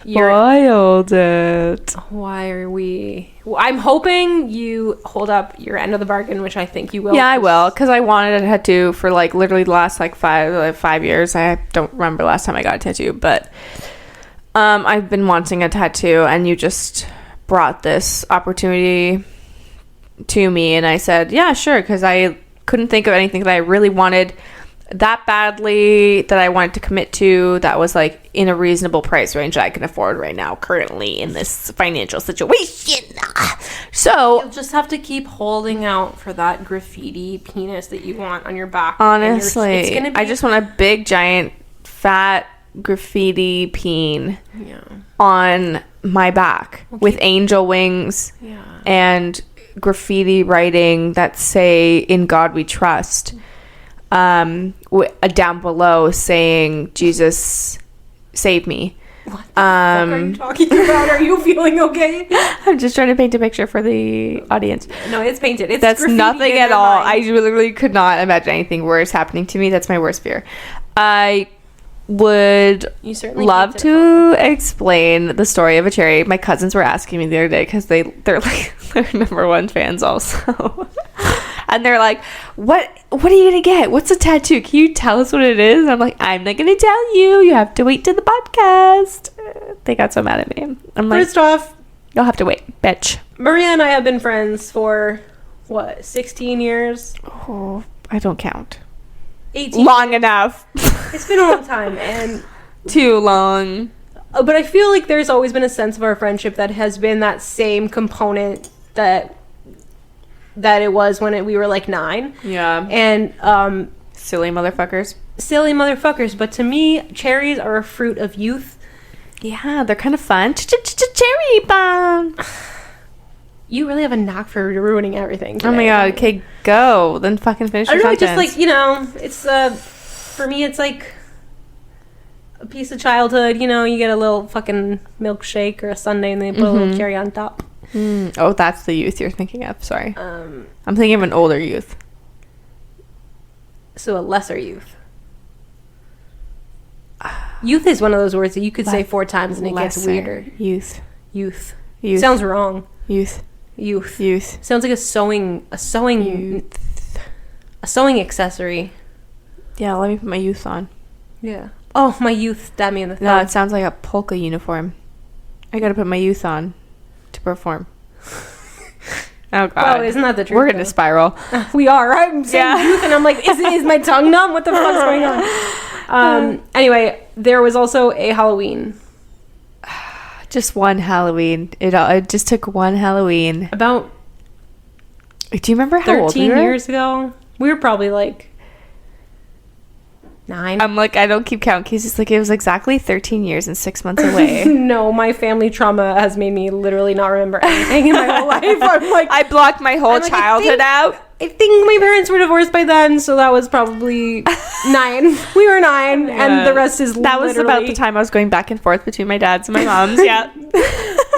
Spoiled it. Why are we... I'm hoping you hold up your end of the bargain, which I think you will. Yeah, I will, because I wanted a tattoo for like literally the last like 5 years. I don't remember last time I got a tattoo, but I've been wanting a tattoo, and you just brought this opportunity to me, and I said, yeah, sure, because I couldn't think of anything that I really wanted that badly, that I wanted to commit to, that was like in a reasonable price range that I can afford right now currently in this financial situation. So you'll just have to keep holding out for that graffiti penis that you want on your back. Honestly, it's gonna be... I just want a big giant fat graffiti peen on my back with angel wings and graffiti writing that say "In God We Trust," down below saying "Jesus save me." What the fuck are you talking about? Are you feeling okay? I'm just trying to paint a picture for the audience. No, it's painted. That's nothing at all. I literally could not imagine anything worse happening to me. That's my worst fear. I would love to explain the story of a cherry. My cousins were asking me the other day because they're like their number one fans also. And they're like, what are you gonna get? What's a tattoo? Can you tell us what it is? And I'm like, I'm not gonna tell you. You have to wait to the podcast. They got so mad at me. I'm like, first off, you'll have to wait, bitch. Maria and I have been friends for 16 years? Oh, I don't count. 18. Long enough. It's been a long time, and too long. But I feel like there's always been a sense of our friendship that has been that same component that it was when we were like 9. Yeah. And silly motherfuckers. But to me, cherries are a fruit of youth. Yeah, they're kind of fun. Cherry bomb. You really have a knack for ruining everything today. Oh my god. Okay, go. Then fucking finish your sentence. Just like, it's for me, it's like a piece of childhood. You get a little fucking milkshake or a sundae and they put a little cherry on top. Oh, that's the youth you're thinking of. Sorry. I'm thinking of an older youth. So a lesser youth. Youth is one of those words that you could say 4 times and it gets weirder. Youth. Sounds wrong. Youth. Sounds like a sewing accessory. Yeah, let me put my youth on. Yeah. Oh, my youth stabbed me in the thumb. No, it sounds like a polka uniform. I gotta put my youth on to perform. Oh god. Well, isn't that the truth? We're gonna spiral. We are. I'm saying youth and I'm like, is my tongue numb? What the fuck's going on? Anyway, there was also a Halloween. Just one Halloween. It just took one Halloween. About... Do you remember how old we were? 13 years ago? We were probably like 9. I'm like, I don't keep count because it's like it was exactly 13 years and 6 months away. No, my family trauma has made me literally not remember anything in my whole life. I'm like, I blocked my whole childhood out. I think my parents were divorced by then, so that was probably 9. We were 9, and the rest is that was about the time I was going back and forth between my dad's and my mom's. Yeah.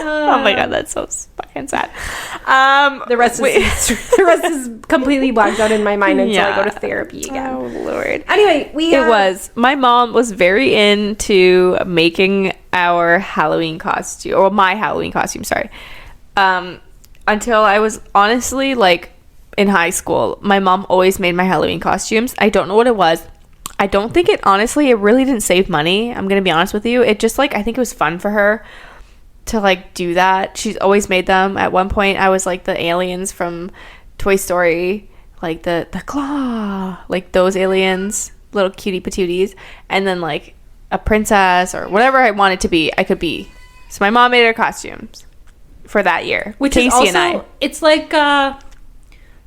Oh my god, that's so fucking sad. The rest is completely blacked out in my mind until I go to therapy again. Oh lord. Anyway, my mom was very into making our Halloween costume, or my Halloween costume, sorry. Until I was honestly like in high school, my mom always made my Halloween costumes. I don't know what it was. I don't think it really didn't save money. I'm gonna be honest with you. It just like, I think it was fun for her to like do that. She's always made them. At one point I was like the aliens from Toy Story, like the claw, like those aliens, little cutie patooties, and then like a princess or whatever I wanted to be, I could be. So my mom made her costumes for that year, which Casey is also, and I. It's like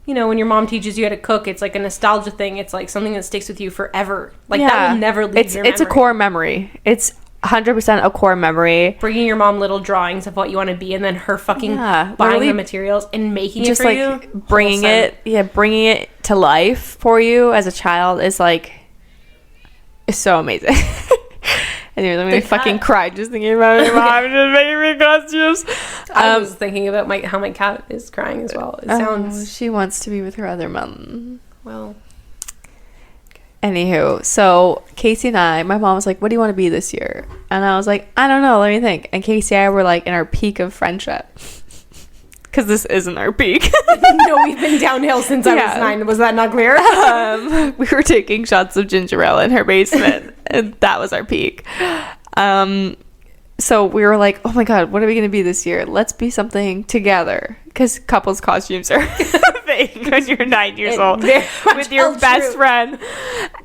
when your mom teaches you how to cook, it's like a nostalgia thing. It's like something that sticks with you forever. Like that will never leave your memory. It's a core memory. It's 100% a core memory. Bringing your mom little drawings of what you want to be, and then her fucking buying the materials and making just it for like you. Bringing it to life for you as a child is like, it's so amazing. Anyway, let me fucking cry just thinking about my mom just making me costumes. I was thinking about how my cat is crying as well. It sounds... she wants to be with her other mom. Well... Anywho, so Casey and my mom was like, what do you want to be this year? And I was like, I don't know, let me think. And Casey and I were like in our peak of friendship. Because this isn't our peak. No, we've been downhill since I was 9. Was that not clear? We were taking shots of ginger ale in her basement. And that was our peak. So we were like, oh my God, what are we going to be this year? Let's be something together. Because couples costumes are a thing when you're 9 years old. With your best friend.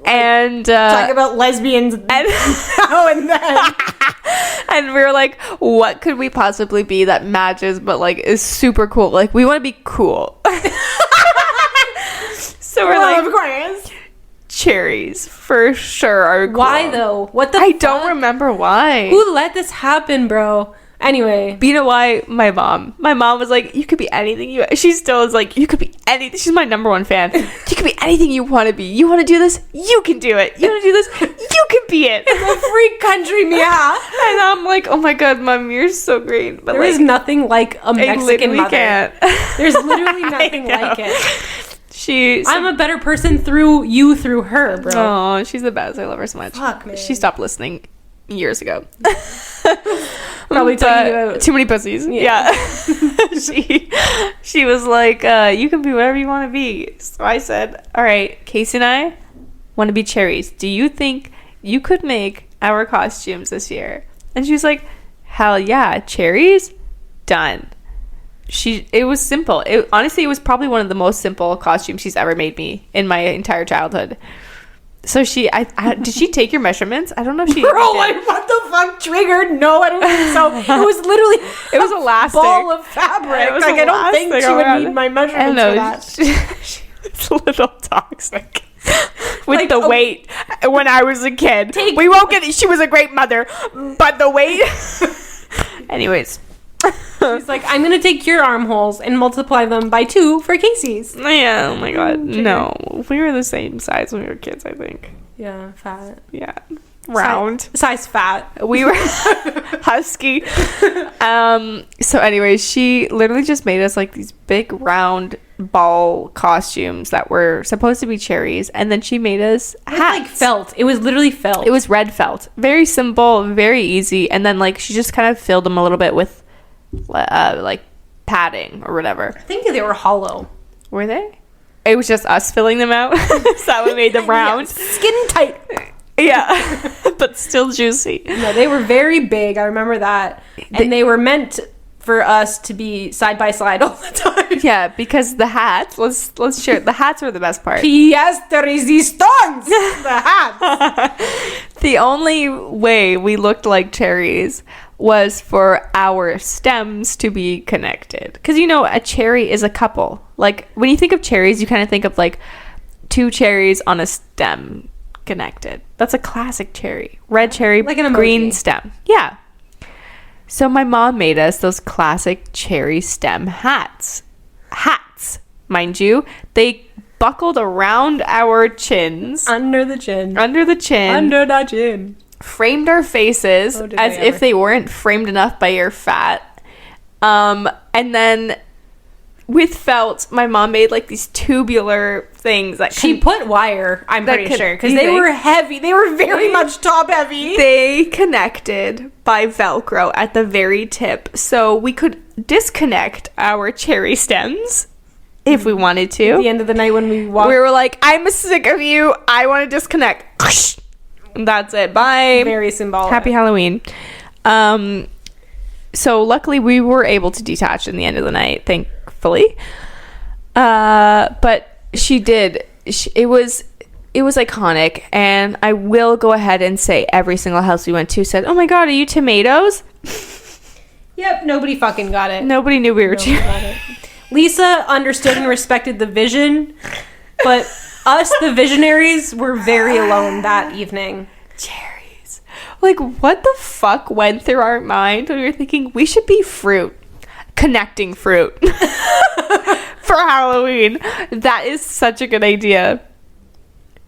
And talk about lesbians now and then. And we were like, what could we possibly be that matches but like is super cool? Like, we want to be cool. So we're like, of course. Cherries for sure are cool. Why though? What the I fuck? don't remember why. Who let this happen, bro? Anyway, But you know why? My mom was like, you could be anything she still is like, you could be anything. She's my number one fan. You could be anything you want to be. You want to do this, you can do it. You want to do this, you can be it. it's a free country, Mia. And I'm like, oh my God, Mom, you're so great. But There is nothing like a Mexican mother. Can't. There's literally nothing like it. I'm a better person through her, bro. Oh, she's the best. I love her so much. Fuck, man. She stopped listening years ago. Probably talking about too many pussies. Yeah. She was like, you can be whatever you want to be. So I said, all right, Casey and I want to be cherries. Do you think you could make our costumes this year? And she was like, hell yeah, cherries? Done. It was simple. Honestly, it was probably one of the most simple costumes she's ever made me in my entire childhood. So did she take your measurements? I don't know if she Bro, like, what the fuck triggered? No, I don't think so. It was literally it was elastic. Ball of fabric. Like, I don't think she would need my measurements for that. She was a little toxic. With the weight when I was a kid. We won't get it. She was a great mother, but the weight. Anyways. She's like, I'm gonna take your armholes and multiply them by 2 for Casey's. Yeah, oh my God. No. We were the same size when we were kids, I think. Yeah, fat. Yeah. Round. Size fat. We were husky. So anyways, she literally just made us like these big round ball costumes that were supposed to be cherries, and then she made us hats. Like felt. It was literally felt. It was red felt. Very simple, very easy. And then like she just kind of filled them a little bit with like padding or whatever. I think they were hollow. Were they? It was just us filling them out. So we made them round. Yeah, skin tight. Yeah. But still juicy. No, they were very big. I remember that. And they were meant for us to be side by side all the time. Yeah, because the hats, let's share. The hats were the best part. Pièce de résistance. The hats. The only way we looked like cherries was for our stems to be connected. Because, you know, a cherry is a couple. Like, when you think of cherries, you kind of think of, like, 2 cherries on a stem connected. That's a classic cherry. Red cherry, like an emoji. Green stem. Yeah. So my mom made us those classic cherry stem hats. Hats, mind you. They buckled around our chins. Under the chin. Under the chin. Framed our faces as if they weren't framed enough by your fat. And then with felt, my mom made like these tubular things that she put wire, I'm pretty sure, because they were heavy. They were very much top heavy. They connected by Velcro at the very tip, so we could disconnect our cherry stems if we wanted to. At the end of the night when we walked, we were like, I'm sick of you. I want to disconnect. That's it. Bye. Very symbolic. Happy Halloween. So luckily we were able to detach in the end of the night, thankfully. But she did. It was iconic, and I will go ahead and say every single house we went to said, "Oh my God, are you tomatoes?" Yep. Nobody fucking got it. Nobody knew we were cherries. Lisa understood and respected the vision, but us, the visionaries, were very alone that evening. Cherries. Like, what the fuck went through our mind when we were thinking we should be fruit? Connecting fruit. For Halloween. That is such a good idea.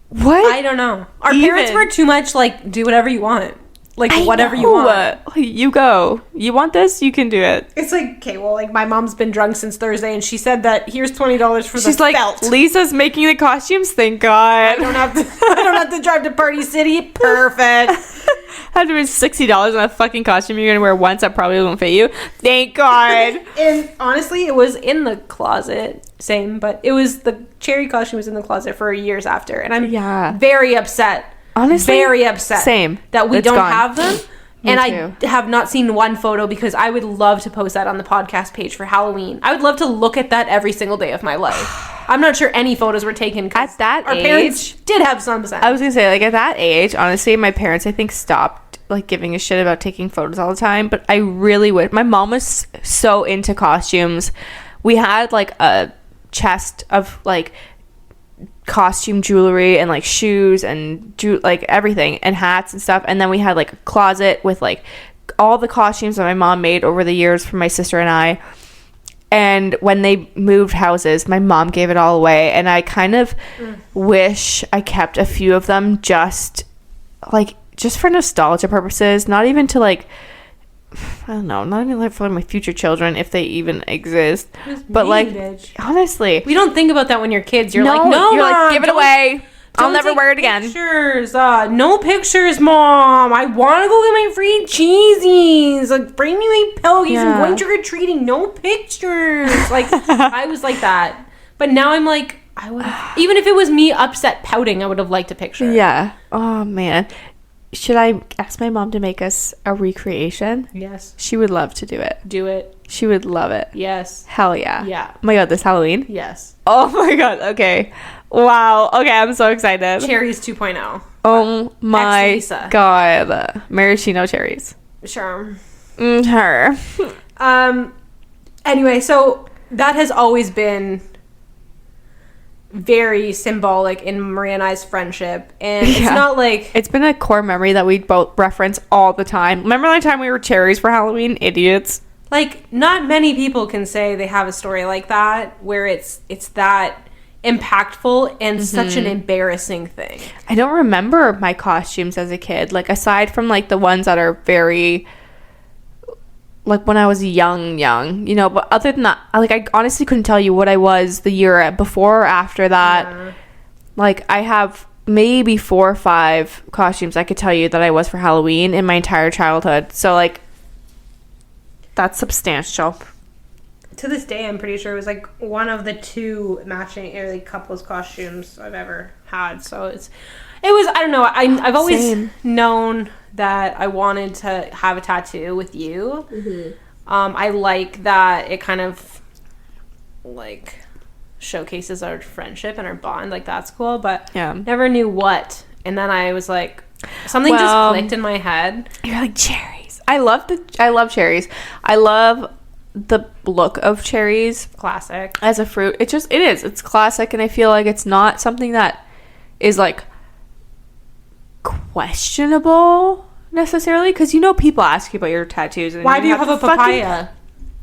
What? I don't know. Our parents were too much like, do whatever you want. Like, whatever you want. You go. You want this? You can do it. It's like, okay, well, like, my mom's been drunk since Thursday, and she said that here's $20 for She's the like, felt. Lisa's making the costumes? Thank God. I don't have have to drive to Party City. Perfect. Had to spend $60 on a fucking costume you're gonna wear once that probably won't fit you. Thank God. And honestly, it was in the closet. Same, but it was the cherry costume was in the closet for years after, and I'm very upset. Honestly, very upset. Same. That we It's don't gone. have them. And too. I have not seen one photo because I would love to post that on the podcast page for Halloween. I would love to look at that every single day of my life. I'm not sure any photos were taken. At that our age, parents did have some sense. I was gonna say, like, at that age, honestly, my parents, I think, stopped like giving a shit about taking photos all the time. But I really would. My mom was so into costumes. We had like a chest of like costume jewelry and like shoes and like everything and hats and stuff, and then we had like a closet with like all the costumes that my mom made over the years for my sister and I. And when they moved houses, my mom gave it all away, and I kind of wish I kept a few of them just for nostalgia purposes, not even to like, I don't know, not even like for my future children if they even exist. But like, honestly, we don't think about that when you're kids. You're like, no, you're Mom, like, give it away. I'll never wear it again. Pictures. No pictures, Mom. I want to go get my free cheesies. Like, bring me my pillows. I'm going trick-or-treating. No pictures. Like, I was like that. But now I'm like, I would have, even if it was me upset pouting, I would have liked a picture. Yeah. Oh, man. Should I ask my mom to make us a recreation? Yes. She would love to do it. Do it. She would love it. Yes. Hell yeah. Yeah. Oh my God, this Halloween? Yes. Oh my God. Okay. Wow. Okay, I'm so excited. Cherries 2.0. Oh my God. Maraschino cherries. Sure. Her. Anyway, so that has always been very symbolic in Maria and I's friendship, and it's not like it's been a core memory that we both reference all the time. Remember that time we were cherries for Halloween? Idiots. Like, not many people can say they have a story like that where it's that impactful and such an embarrassing thing. I don't remember my costumes as a kid, like aside from like the ones that are very like when I was young, you know, but other than that, like, I honestly couldn't tell you what I was the year before or after that. Yeah. Like, I have maybe 4 or 5 costumes I could tell you that I was for Halloween in my entire childhood. So, like, that's substantial. To this day, I'm pretty sure it was, like, one of the 2 matching, or, like, couples costumes I've ever had. So, it was, I don't know, I've always known that I wanted to have a tattoo with you. Mm-hmm. I like that it kind of like showcases our friendship and our bond. Like, that's cool, but never knew what. And then I was like, something just clicked in my head. You're like, cherries. I love cherries. I love the look of cherries. Classic. As a fruit. It's classic, and I feel like it's not something that is like questionable necessarily, because you know people ask you about your tattoos and why do you have a papaya?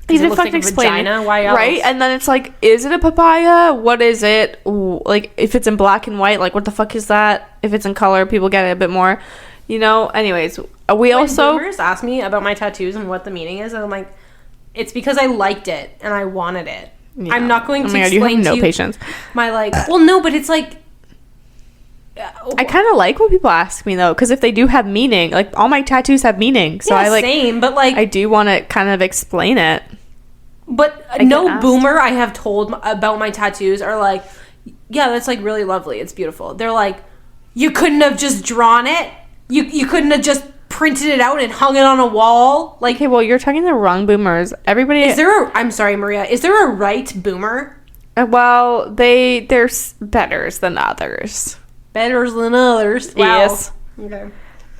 You didn't fucking explain it. Why else? Right? And then it's like, is it a papaya? What is it? Like, if it's in black and white, like, what the fuck is that? If it's in color, people get it a bit more, you know. Anyways, when boomers ask me about my tattoos and what the meaning is, and I'm like, it's because I liked it and I wanted it. I'm not going to explain to you patience. My, like, well, no, but it's like, I kind of like when people ask me, though, because if they do have meaning, like, all my tattoos have meaning, so I like same, but like I do want to kind of explain it. But no boomer I have told about my tattoos are like, yeah, that's like really lovely, it's beautiful. They're like, you couldn't have just drawn it, you couldn't have just printed it out and hung it on a wall. Like, okay, well, you're talking to the wrong boomers. Everybody I'm sorry, Maria, is there a right boomer? Well, there's betters than others. Better than others. Wow. Yes. Okay.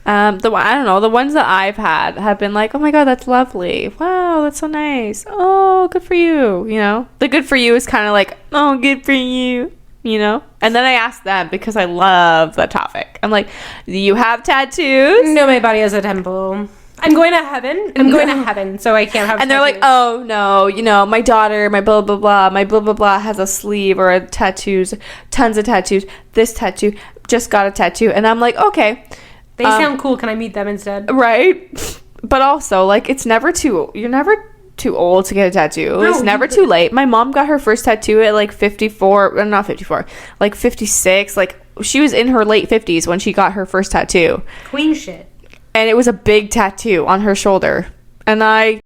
I don't know. The ones that I've had have been like, oh my God, that's lovely. Wow, that's so nice. Oh, good for you. You know, the good for you is kind of like, oh, good for you. You know, and then I ask them because I love the topic. I'm like, do you have tattoos? No, my body has a temple. I'm going to heaven. So I can't have. And they're like, oh no, you know, my daughter, my blah blah blah has a sleeve or a tattoos, tons of tattoos. This tattoo, just got a tattoo, and I'm like, okay, they sound cool. Can I meet them instead? Right, but also like, you're never too old to get a tattoo. No, it's never too late. My mom got her first tattoo at like 54, not 54, like 56, like she was in her late 50s when she got her first tattoo. Queen shit. And it was a big tattoo on her shoulder. And I